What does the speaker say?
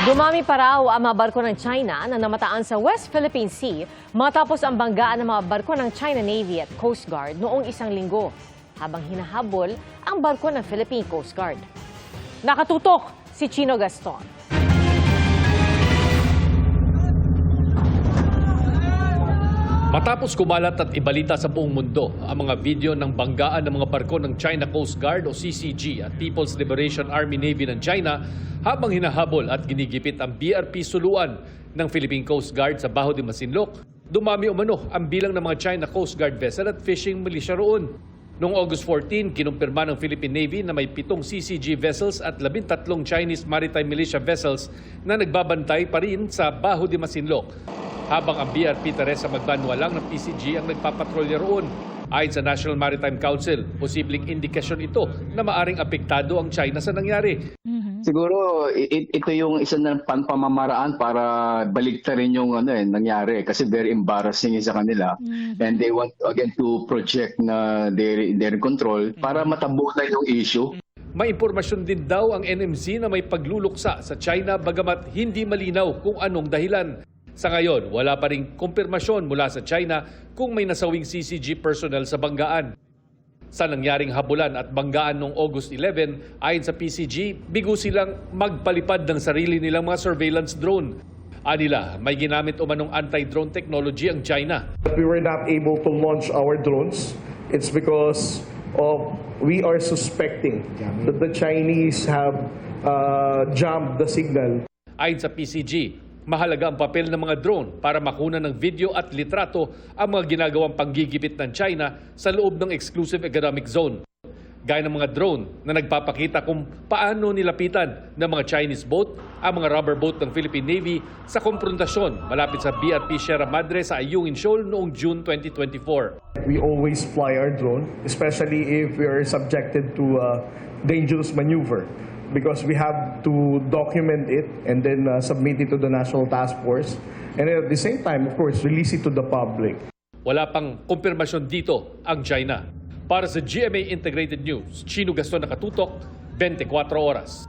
Dumami pa raw ang mga barko ng China na namataan sa West Philippine Sea matapos ang banggaan ng mga barko ng China Navy at Coast Guard noong isang linggo, habang hinahabol ang barko ng Philippine Coast Guard. Nakatutok si Chino Gaston. Matapos kumalat at ibalita sa buong mundo ang mga video ng banggaan ng mga barko ng China Coast Guard o CCG at People's Liberation Army Navy ng China habang hinahabol at ginigipit ang BRP Suluan ng Philippine Coast Guard sa Baho de Masinloc, dumami umano ang bilang ng mga China Coast Guard vessel at fishing militia roon. Noong August 14, kinumpirma ng Philippine Navy na may 7 CCG vessels at 13 Chinese Maritime Militia vessels na nagbabantay pa rin sa Baho de Masinloc, habang ang BRP Teresa Magbanwalang ng PCG ang nagpapatrolya roon. Ayon sa National Maritime Council, posibleng indikasyon ito na maaring apektado ang China sa nangyari. Siguro ito yung isa ng pamamaraan para baliktarin yung nangyari kasi very embarrassing sa kanila. And they want again to project na their control para matabunan yung issue. May impormasyon din daw ang NMC na may pagluluksa sa China bagamat hindi malinaw kung anong dahilan. Sa ngayon, wala pa ring kumpirmasyon mula sa China kung may nasawing CCG personnel sa banggaan. Sa nangyaring habulan at banggaan noong August 11, ayon sa PCG, bigo silang magpalipad ng sarili nilang mga surveillance drone. Anila, may ginamit umanong anti-drone technology ang China. We were not able to launch our drones. It's because we are suspecting that the Chinese have jammed the signal. Ayon sa PCG, mahalaga ang papel ng mga drone para makuna ng video at litrato ang mga ginagawang panggigipit ng China sa loob ng exclusive economic zone. Gaya ng mga drone na nagpapakita kung paano nilapitan ng mga Chinese boat ang mga rubber boat ng Philippine Navy sa konfrontasyon malapit sa BRP Sierra Madre sa Ayungin Shoal noong June 2024. We always fly our drone, especially if we are subjected to dangerous maneuver, because we have to document it and then submit it to the National Task Force. And at the same time, of course, release it to the public. Wala pang kumpirmasyon dito ang China. Para sa GMA Integrated News, Chino Gaston, nakatutok, 24 oras.